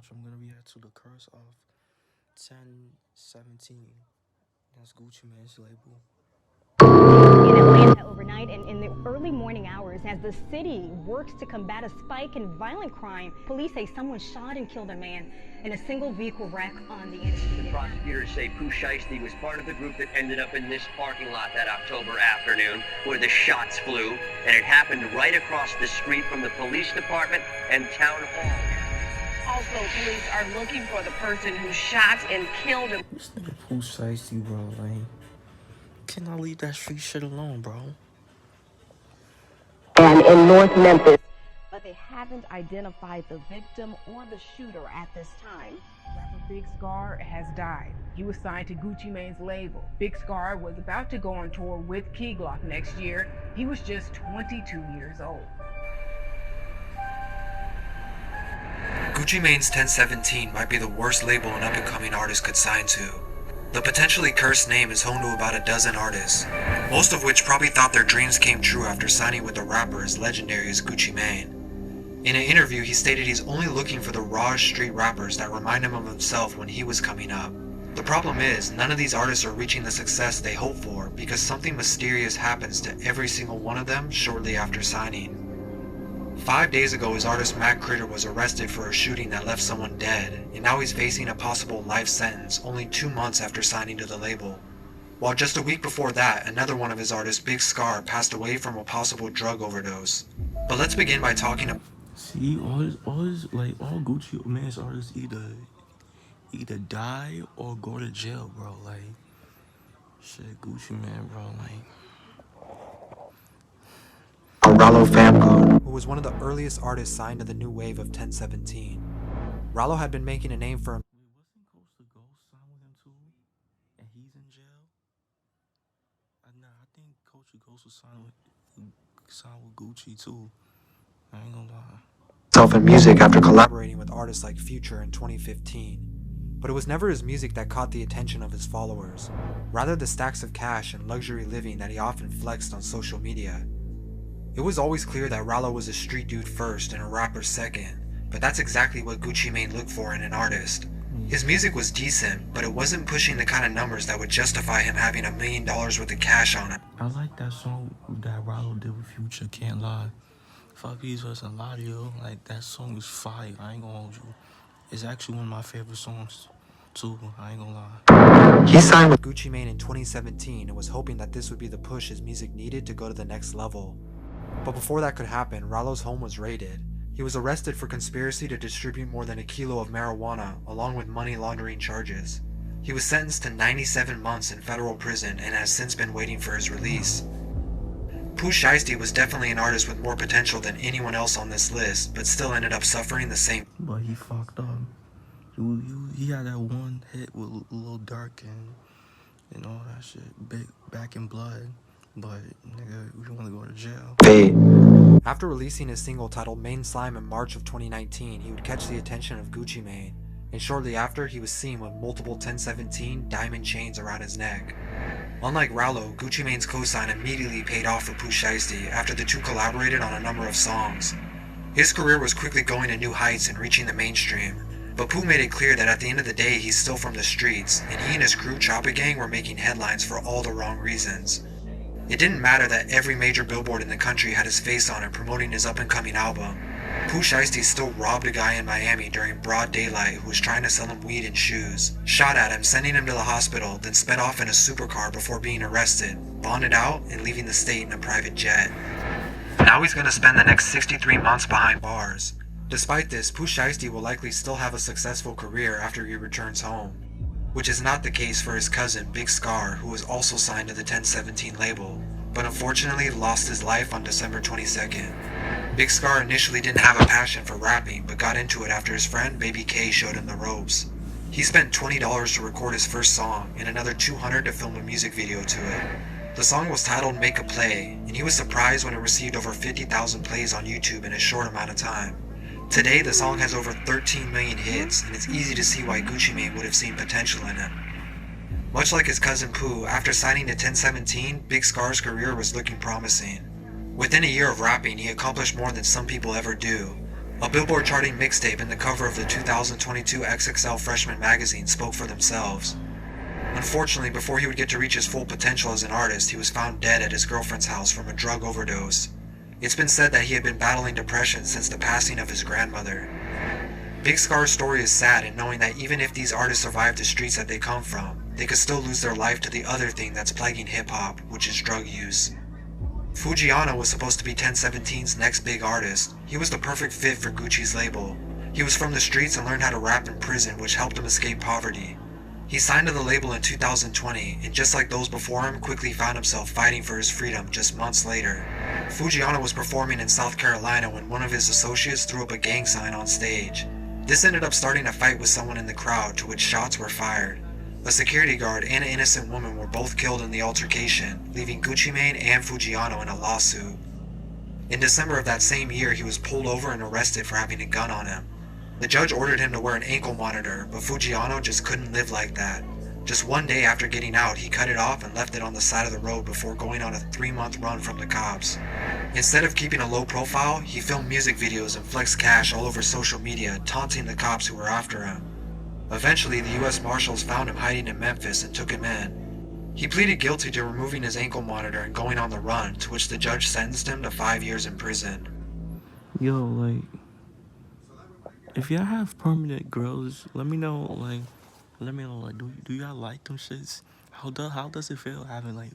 watch. I'm gonna react to the curse of 1017. That's Gucci Mane's label. In Atlanta overnight and in the early morning hours, as the city works to combat a spike in violent crime, police say someone shot and killed a man in a single vehicle wreck on the interstate. The prosecutors say Pooh Shiesty was part of the group that ended up in this parking lot that October afternoon where the shots flew, and it happened right across the street from the police department and town hall. Also, police are looking for the person who shot and killed him. This nigga Pooh Shiesty, bro, like, can I leave that street shit alone, bro? And in North Memphis. But they haven't identified the victim or the shooter at this time. Rapper Big Scar has died. He was signed to Gucci Mane's label. Big Scar was about to go on tour with Key Glock next year. He was just 22 years old. Gucci Mane's 1017 might be the worst label an up-and-coming artist could sign to. The potentially cursed name is home to about a dozen artists, most of which probably thought their dreams came true after signing with a rapper as legendary as Gucci Mane. In an interview, he stated he's only looking for the raw street rappers that remind him of himself when he was coming up. The problem is, none of these artists are reaching the success they hope for because something mysterious happens to every single one of them shortly after signing. 5 days ago, his artist Mac Critter was arrested for a shooting that left someone dead, and now he's facing a possible life sentence only 2 months after signing to the label. While just a week before that, another one of his artists, Big Scar, passed away from a possible drug overdose. But let's begin by talking about... See, all Gucci Mane's artists either die or go to jail, bro. Like, shit, Gucci Mane, bro, like... Rallo Famgood, who was one of the earliest artists signed to the new wave of 1017. Rallo had been making a name for him. Wait, wasn't Coast to Ghost signed with him too? And he's in jail? Nah, I think Coach to Ghost was signed with Gucci too. I ain't gonna lie. Self in music after collaborating with artists like Future in 2015. But it was never his music that caught the attention of his followers, rather the stacks of cash and luxury living that he often flexed on social media. It was always clear that Rallo was a street dude first and a rapper second, but that's exactly what Gucci Mane looked for in an artist. His music was decent, but it wasn't pushing the kind of numbers that would justify him having $1 million worth of cash on it. I like that song that Rallo did with Future, Can't Lie. Fuck these wasn't lie to you, like that song is fire, I ain't gonna hold you. It's actually one of my favorite songs too, I ain't gonna lie. He signed with Gucci Mane in 2017 and was hoping that this would be the push his music needed to go to the next level. But before that could happen, Rallo's home was raided. He was arrested for conspiracy to distribute more than 1 kilo of marijuana, along with money laundering charges. He was sentenced to 97 months in federal prison and has since been waiting for his release. Pooh Shiesty was definitely an artist with more potential than anyone else on this list, but still ended up suffering the same. But he fucked up. He had that one hit with Lil Durk and all that shit, back in blood. But, nigga, we don't want to go to jail. After releasing his single titled Main Slime in March of 2019, he would catch the attention of Gucci Mane, and shortly after, he was seen with multiple 1017 diamond chains around his neck. Unlike Rallo, Gucci Mane's cosign immediately paid off for Pooh Shiesty after the two collaborated on a number of songs. His career was quickly going to new heights and reaching the mainstream, but Pooh made it clear that at the end of the day, he's still from the streets, and he and his crew Chopper Gang were making headlines for all the wrong reasons. It didn't matter that every major billboard in the country had his face on it promoting his up-and-coming album. Pooh Shiesty still robbed a guy in Miami during broad daylight who was trying to sell him weed and shoes, shot at him, sending him to the hospital, then sped off in a supercar before being arrested, bonded out, and leaving the state in a private jet. Now he's gonna spend the next 63 months behind bars. Despite this, Pooh Shiesty will likely still have a successful career after he returns home, which is not the case for his cousin Big Scar, who was also signed to the 1017 label, but unfortunately lost his life on December 22nd. Big Scar initially didn't have a passion for rapping, but got into it after his friend Baby K showed him the ropes. He spent $20 to record his first song, and another $200 to film a music video to it. The song was titled Make a Play, and he was surprised when it received over 50,000 plays on YouTube in a short amount of time. Today, the song has over 13 million hits, and it's easy to see why Gucci Mane would have seen potential in him. Much like his cousin Pooh, after signing to 1017, Big Scar's career was looking promising. Within a year of rapping, he accomplished more than some people ever do. A Billboard charting mixtape and the cover of the 2022 XXL Freshman magazine spoke for themselves. Unfortunately, before he would get to reach his full potential as an artist, he was found dead at his girlfriend's house from a drug overdose. It's been said that he had been battling depression since the passing of his grandmother. Big Scar's story is sad in knowing that even if these artists survive the streets that they come from, they could still lose their life to the other thing that's plaguing hip-hop, which is drug use. Fujiano was supposed to be 1017's next big artist. He was the perfect fit for Gucci's label. He was from the streets and learned how to rap in prison, which helped him escape poverty. He signed to the label in 2020, and just like those before him, quickly found himself fighting for his freedom just months later. Fujiano was performing in South Carolina when one of his associates threw up a gang sign on stage. This ended up starting a fight with someone in the crowd, to which shots were fired. A security guard and an innocent woman were both killed in the altercation, leaving Gucci Mane and Fujiano in a lawsuit. In December of that same year, he was pulled over and arrested for having a gun on him. The judge ordered him to wear an ankle monitor, but Fujiano just couldn't live like that. Just one day after getting out, he cut it off and left it on the side of the road before going on a 3-month run from the cops. Instead of keeping a low profile, he filmed music videos and flexed cash all over social media, taunting the cops who were after him. Eventually, the US Marshals found him hiding in Memphis and took him in. He pleaded guilty to removing his ankle monitor and going on the run, to which the judge sentenced him to 5 years in prison. Yo, like, if y'all have permanent grills, let me know, like, do y'all like them shits? How does it feel having, like,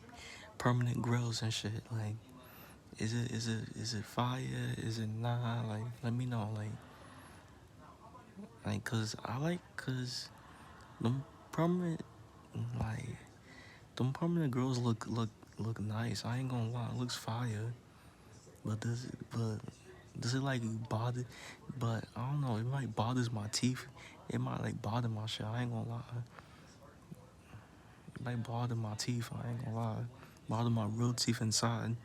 permanent grills and shit? Like, is it fire? Is it not? Like, let me know, cause them permanent, like, them permanent grills look nice. I ain't gonna lie, it looks fire. But does it like bother? But I don't know. It might bothers my teeth. It might like bother my shit. I ain't gonna lie. It might bother my teeth. I ain't gonna lie. Bother my real teeth inside.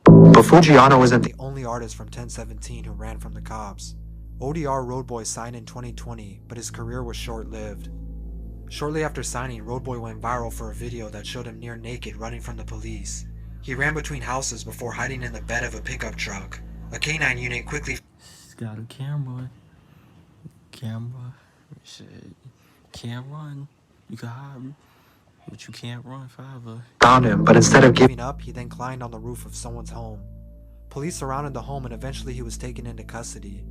But Fujiano isn't the only artist from 1017 who ran from the cops. ODR Roadboy signed in 2020, but his career was short-lived. Shortly after signing, Roadboy went viral for a video that showed him near naked running from the police. He ran between houses before hiding in the bed of a pickup truck. A canine unit quickly Got a camera. Shit. Can't run. You can hide, but you can't run forever. found him, but instead of giving up, he then climbed on the roof of someone's home. Police surrounded the home and eventually he was taken into custody.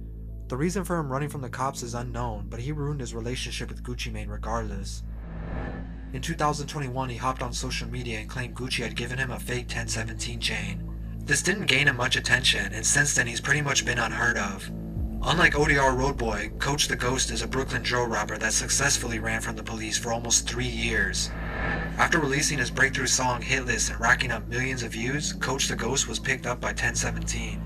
The reason for him running from the cops is unknown, but he ruined his relationship with Gucci Mane regardless. In 2021, he hopped on social media and claimed Gucci had given him a fake 1017 chain. This didn't gain him much attention, and since then he's pretty much been unheard of. Unlike ODR Roadboy, Coach the Ghost is a Brooklyn drill rapper that successfully ran from the police for almost 3 years. After releasing his breakthrough song Hit List and racking up millions of views, Coach the Ghost was picked up by 1017.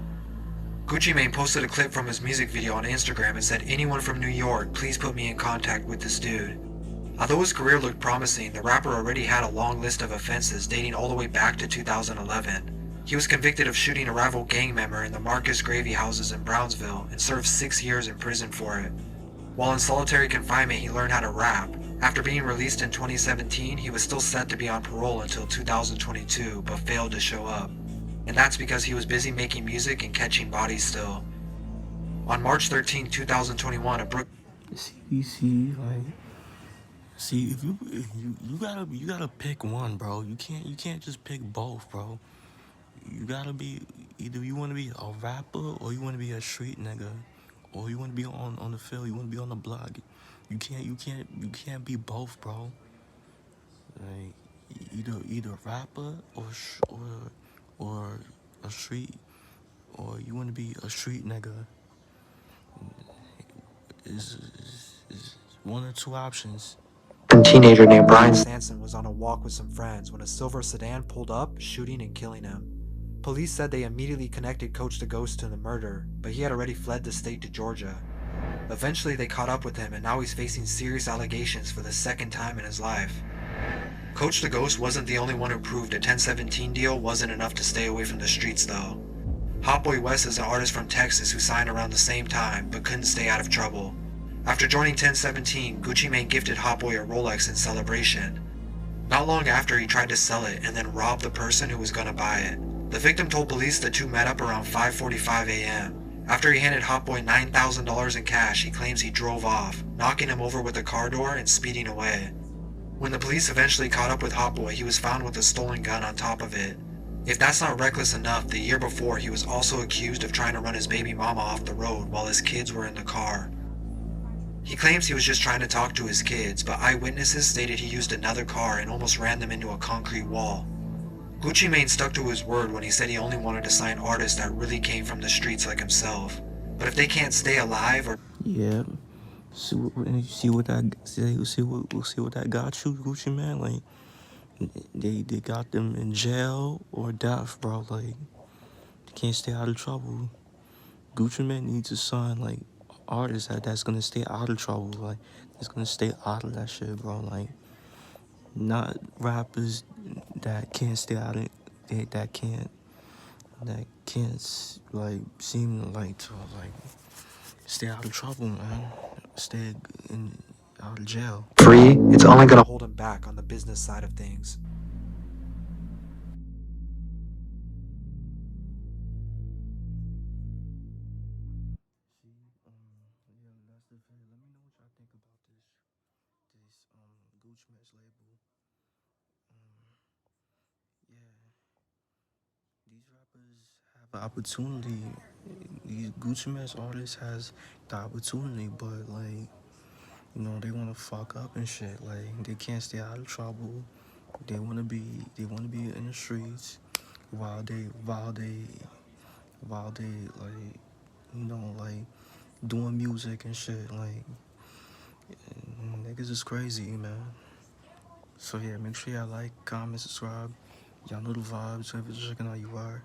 Gucci Mane posted a clip from his music video on Instagram and said, "Anyone from New York, please put me in contact with this dude." Although his career looked promising, the rapper already had a long list of offenses dating all the way back to 2011. He was convicted of shooting a rival gang member in the Marcus Gravy houses in Brownsville and served 6 years in prison for it. While in solitary confinement, he learned how to rap. After being released in 2017, he was still set to be on parole until 2022, but failed to show up. And that's because he was busy making music and catching bodies still. On March 13, 2021, See, like, if you gotta pick one, bro. You can't just pick both, bro. You gotta be either you wanna be a rapper or you wanna be a street nigga, or you wanna be on the field. You wanna be on the block. You can't be both, bro. Like either rapper or a street, or you wanna be a street nigga. Is one or two options. A teenager named Brian Sanson was on a walk with some friends when a silver sedan pulled up, shooting and killing him. Police said they immediately connected Coach the Ghost to the murder, but he had already fled the state to Georgia. Eventually they caught up with him and now he's facing serious allegations for the second time in his life. Coach the Ghost wasn't the only one who proved a 1017 deal wasn't enough to stay away from the streets though. Hot Boy West is an artist from Texas who signed around the same time but couldn't stay out of trouble. After joining 1017, Gucci Mane gifted Hot Boy a Rolex in celebration. Not long after, he tried to sell it and then robbed the person who was gonna buy it. The victim told police the two met up around 5:45 a.m. After he handed Hot Boy $9,000 in cash, he claims he drove off, knocking him over with the car door and speeding away. When the police eventually caught up with Hot Boy, he was found with a stolen gun on top of it. If that's not reckless enough, the year before he was also accused of trying to run his baby mama off the road while his kids were in the car. He claims he was just trying to talk to his kids, but eyewitnesses stated he used another car and almost ran them into a concrete wall. Gucci Mane stuck to his word when he said he only wanted to sign artists that really came from the streets like himself. But if they can't stay alive or Yeah. See what that got you, Gucci Man? Like they got them in jail or death, bro. Like they can't stay out of trouble. Gucci Man needs to sign like artists that's gonna stay out of trouble, like that's gonna stay out of that shit, bro. Like not rappers that can't stay out of that can't like seem like to like stay out of trouble, man. Stay out of jail. free, it's only gonna hold him back on the business side of things. Yeah, that's the thing. Let me know what y'all think about this Gucci Mane label. Yeah, these rappers have an opportunity. These Gucci Mane artists has the opportunity, but like they wanna fuck up and shit. Like they can't stay out of trouble. They wanna be in the streets while they like like doing music and shit. Like niggas is crazy, man. So yeah, make sure y'all like, comment, subscribe. Y'all know the vibes. If you're checking out, you are.